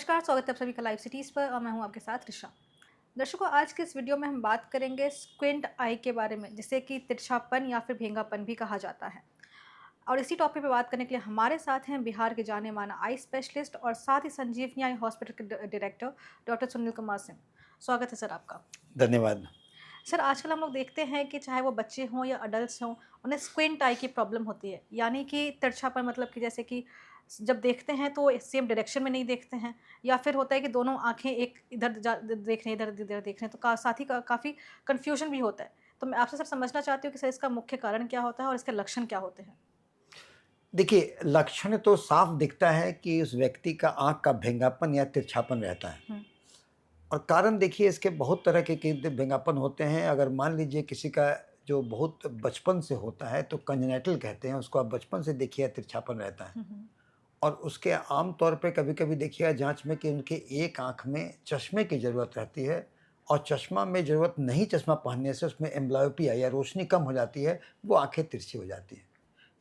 नमस्कार, स्वागत है आप सभी का लाइव सिटीज़ पर और मैं हूं आपके साथ ऋषा। दर्शकों, आज के इस वीडियो में हम बात करेंगे स्क्विंट आई के बारे में, जिसे कि तिरछापन या फिर भेंगापन भी कहा जाता है। और इसी टॉपिक पे बात करने के लिए हमारे साथ हैं बिहार के जाने माने आई स्पेशलिस्ट और साथ ही संजीवनी आई हॉस्पिटल के डायरेक्टर डॉक्टर सुनील कुमार सिंह। स्वागत है सर आपका। धन्यवाद। सर, आजकल हम लोग देखते हैं कि चाहे वो बच्चे हों या अडल्ट्स हों, उन्हें स्क्विंट आई की प्रॉब्लम होती है। यानी कि तिरछापन, मतलब कि जैसे कि जब देखते हैं तो सेम डायरेक्शन में नहीं देखते हैं, या फिर होता है कि दोनों आँखें एक इधर देख रही हैं, इधर इधर देख रहे हैं, तो साथ ही काफ़ी कन्फ्यूजन भी होता है। तो मैं आपसे सर समझना चाहती हूँ कि सर इसका मुख्य कारण क्या होता है और इसके लक्षण क्या होते हैं? देखिए, लक्षण तो साफ दिखता है कि उस व्यक्ति का आँख का भेंगापन या तिरछापन रहता है। हुँ, और कारण देखिए इसके बहुत तरह के भेंगापन होते हैं। अगर मान लीजिए किसी का जो बहुत बचपन से होता है तो कंजेनिटल कहते हैं उसको, आप बचपन से देखिए तिरछापन रहता है। हुँ, हुँ, और उसके आम तौर पे कभी-कभी देखिएगा जाँच में कि उनके एक आँख में चश्मे की ज़रूरत रहती है और चश्मा में ज़रूरत नहीं, चश्मा पहनने से उसमें एम्ब्लियोपिया या रोशनी कम हो जाती है, वो आँखें तिरछी हो जाती हैं।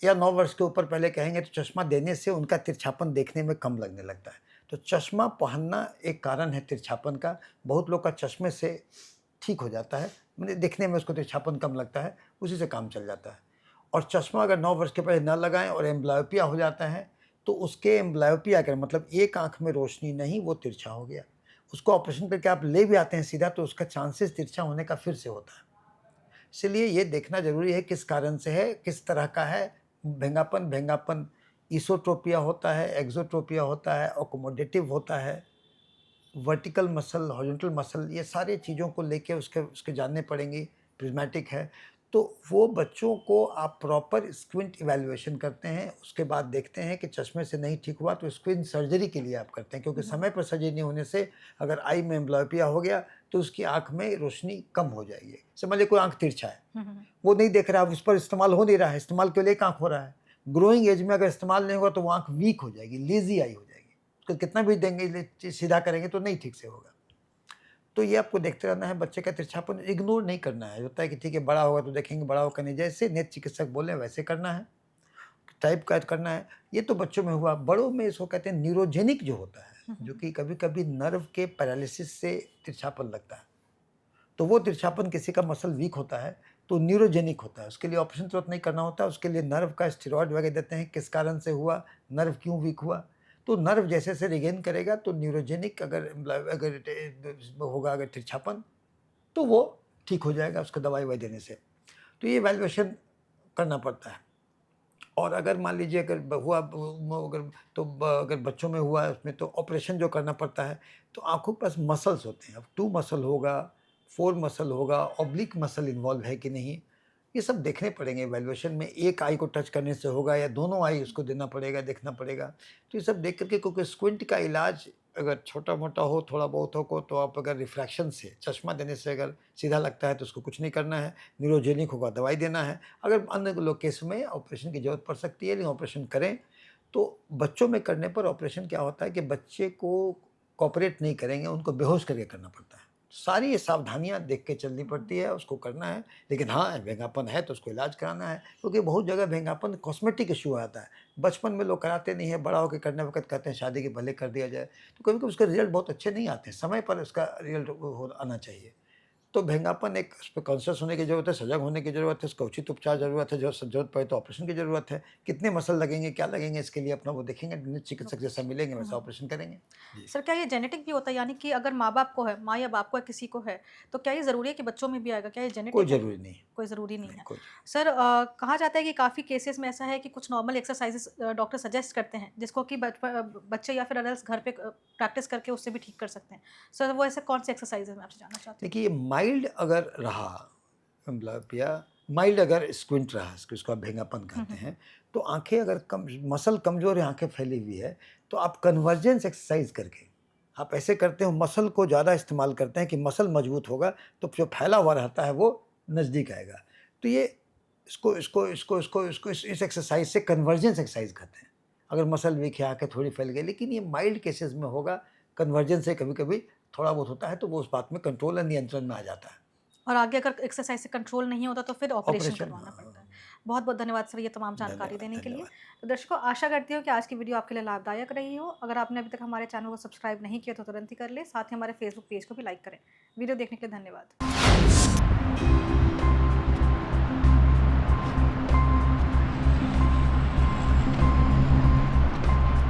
या 9 वर्ष के ऊपर पहले कहेंगे तो चश्मा देने से उनका तिरछापन देखने में कम लगने लगता है। तो चश्मा पहनना एक कारण है तिरछापन का। बहुत लोग का चश्मे से ठीक हो जाता है, माने दिखने में उसको तिरछापन कम लगता है, उसी से काम चल जाता है। और चश्मा अगर 9 वर्ष के पहले ना लगाएँ और एम्ब्लियोपिया हो जाता है, तो उसके एम्ब्लियोपिया का मतलब एक आँख में रोशनी नहीं, वो तिरछा हो गया। उसको ऑपरेशन करके आप ले भी आते हैं सीधा, तो उसका चांसेस तिरछा होने का फिर से होता है। इसलिए ये देखना ज़रूरी है किस कारण से है, किस तरह का है। भेंगापन इसोट्रोपिया होता है, एक्ज़ोट्रोपिया होता है, अकोमोडेटिव होता है, वर्टिकल मसल, हॉरिज़ॉन्टल मसल, ये सारी चीज़ों को लेके उसके उसके जानने पड़ेंगे, प्रिज़्मेटिक है। तो वो बच्चों को आप प्रॉपर स्क्विंट इवैल्यूएशन करते हैं, उसके बाद देखते हैं कि चश्मे से नहीं ठीक हुआ तो स्क्विंट सर्जरी के लिए आप करते हैं, क्योंकि हुँ, समय पर सर्जरी नहीं होने से अगर आई में एंब्लियोपिया हो गया तो उसकी आँख में रोशनी कम हो जाएगी। समझिए कोई आँख तिरछा है, हुँ, हुँ, वो नहीं देख रहा है, उस पर इस्तेमाल हो नहीं रहा है, इस्तेमाल केवल एक आँख हो रहा है। ग्रोइंग एज में अगर इस्तेमाल नहीं होगा तो वो आँख वीक हो जाएगी, लेज़ी आई हो जाएगी। उसको कितना भी देंगे सीधा करेंगे तो नहीं ठीक से होगा। तो ये आपको देखते रहना है, बच्चे का तिरछापन इग्नोर नहीं करना है। होता है कि ठीक है बड़ा होगा तो देखेंगे, बड़ा होकर नहीं, जैसे नेत्र चिकित्सक बोले वैसे करना है, टाइप का करना है। ये तो बच्चों में हुआ, बड़ों में इसको कहते हैं न्यूरोजेनिक जो होता है, हुँ, जो हुँ, कि कभी-कभी नर्व के पैरालिसिस से तिरछापन लगता है। तो वो तिरछापन किसी का मसल वीक होता है, तो न्यूरोजेनिक होता है, उसके लिए ऑपरेशन तुरंत नहीं करना होता, उसके लिए नर्व का स्टेरॉइड वगैरह देते हैं, किस कारण से हुआ, नर्व क्यों वीक हुआ। तो नर्व जैसे रिगेन करेगा तो न्यूरोजेनिक होगा अगर तिरछापन, तो वो ठीक हो जाएगा उसको दवाई-ववाई देने से। तो ये इवैल्यूएशन करना पड़ता है। और अगर मान लीजिए अगर हुआ अगर तो अगर बच्चों में हुआ है उसमें तो ऑपरेशन जो करना पड़ता है, तो आँखों के पास मसल्स होते हैं। अब 2 मसल होगा, 4 मसल होगा, ऑब्लिक मसल इन्वॉल्व है कि नहीं, ये सब देखने पड़ेंगे इवैल्यूएशन में। एक आई को टच करने से होगा या दोनों आई उसको देना पड़ेगा, देखना पड़ेगा। तो ये सब देख कर के, क्योंकि स्क्विंट का इलाज अगर छोटा-मोटा हो, थोड़ा बहुत हो तो आप अगर रिफ्रैक्शन से चश्मा देने से अगर सीधा लगता है तो उसको कुछ नहीं करना है, न्यूरोजेनिक होगा दवाई देना है। अगर अन्य लोग केस में ऑपरेशन की ज़रूरत पड़ सकती है, लेकिन ऑपरेशन करें, तो बच्चों में करने पर ऑपरेशन क्या होता है कि बच्चे को कोऑपरेट नहीं करेंगे, उनको बेहोश करके करना पड़ता है। सारी ये सावधानियाँ देख के चलनी हुँ, पड़ती है, उसको करना है। लेकिन हाँ, भेंगापन है तो उसको इलाज कराना है, क्योंकि बहुत जगह भेंगापन कॉस्मेटिक इश्यू आता है। बचपन में लोग कराते नहीं हैं, बड़ा होके करने वक़्त कहते हैं शादी के पहले कर दिया जाए, तो कभी-कभी उसके रिज़ल्ट बहुत अच्छे नहीं आते हैं, समय पर उसका रिज़ल्ट हो आना चाहिए। तो भेंगापन एक उस पे कॉन्शियस होने की ज़रूरत है, सजग होने की ज़रूरत है, उसका उचित उपचार ज़रूरत है, ज़रूरत पड़े तो ऑपरेशन की ज़रूरत है। कितने मसल लगेंगे, क्या लगेंगे, इसके लिए अपना वो देखेंगे, नेत्र चिकित्सक जैसा ओके। मिलेंगे हुँ, वैसा हुँ। ऑपरेशन करेंगे। जी। सर, क्या ये जेनेटिक भी होता है? यानी कि अगर माँ-बाप को है, माँ या बाप को है, किसी को है, तो क्या ये ज़रूरी है कि बच्चों में भी आएगा? क्या ये कोई जेनेटिक है? ज़रूरी नहीं है। कोई ज़रूरी नहीं नहीं, है। कोई ज़रूरी सर, कहा जाता है कि काफ़ी केसेज़ में ऐसा है कि कुछ नॉर्मल एक्सरसाइज़ेज़ डॉक्टर सजेस्ट करते हैं, जिसको कि बच्चे या फिर एडल्ट्स घर पे प्रैक्टिस करके उससे भी ठीक कर सकते हैं। सर, वो ऐसे कौन-से एक्सरसाइज़ हैं? मैं आपसे जानना चाहती हूँ। देखिए, माइल्ड अगर रहा मतलब या माइल्ड अगर स्क्विंट रहा, इसको आप भेंगापन हुँ, कहते हुँ। हैं, तो आँखें अगर कम, मसल कमज़ोर है, आँखें फैली हुई है, तो आप कन्वर्जेंस एक्सरसाइज़ करके आप ऐसे करते हो, मसल को ज़्यादा इस्तेमाल करते हैं कि मसल मजबूत होगा, तो जो फैला हुआ रहता है वो नज़दीक आएगा। तो ये इस एक्सरसाइज़ से कन्वर्जेंस एक्सरसाइज़ कहते हैं। अगर मसल वीक है, आँखें थोड़ी फैल गई, लेकिन ये माइल्ड केसेज़ में होगा, कन्वर्जेंस से कभी-कभी थोड़ा बहुत होता है, तो वो उस बात में कंट्रोल या नियंत्रण में आ जाता है। और आगे अगर एक्सरसाइज़ से कंट्रोल नहीं होता तो फिर ऑपरेशन ऑपरेशन करवाना पड़ता है। बहुत बहुत धन्यवाद सर ये तमाम जानकारी धन्यवाद, देने के लिए। धन्यवाद। तो दर्शकों, आशा करती हूँ कि आज की वीडियो आपके लिए लाभदायक रही हो। अगर आपने अभी तक हमारे चैनल को सब्सक्राइब नहीं किया तो तुरंत ही कर ले, साथ ही हमारे फेसबुक पेज को भी लाइक करें। वीडियो देखने के लिए धन्यवाद।